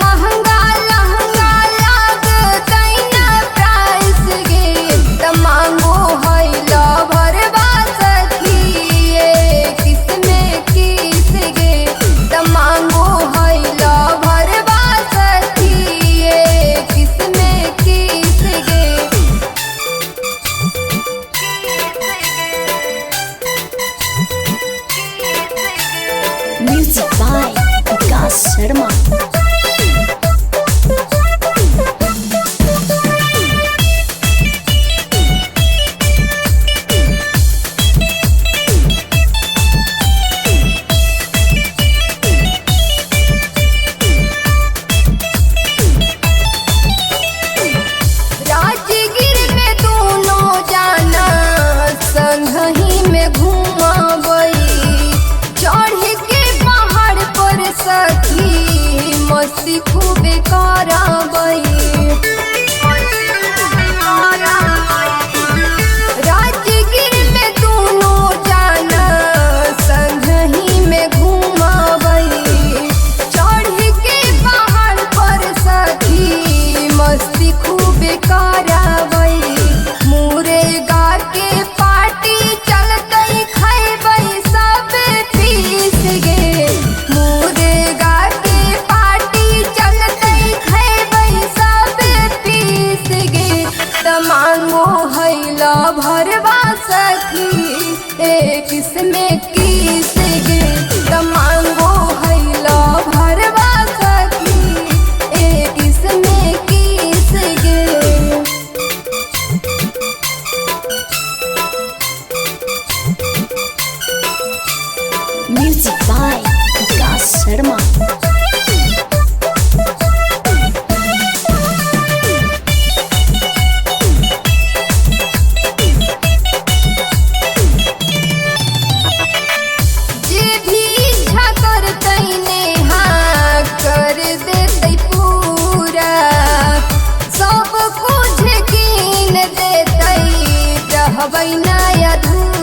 महंगा लहंगा लागतै न प्राइस गे त मांगो हैला भरवा सखी किसमे किस गे त मांगो हैला भरवा सखी किसमे किस गे। Music by Vikas Sharma. Rajgir में दोनों जाना संगही में घूमबई चढ़ के पहाड़ पर सखी मस्ती खूबे करबई। राजगीर में दोनों जाना संगही में घूमबई चढ़ के पहाड़ पर सखी मस्ती खूबे करबई। मुर्गा के पार्टी चलतै खैबै सब पीस गे मुर्गा के पार्टी चलतै खैबै सब पीस गे त मांगो हैला भरवा सखी किसमे किस गे त मांगो हैला भरवा सखी किसमे किस गे। Music by Vikas Sharma. जे भी इच्छा करतै नेहा कर देतै पूरा सब कुछ कीन देतै रहबै न अधूरा।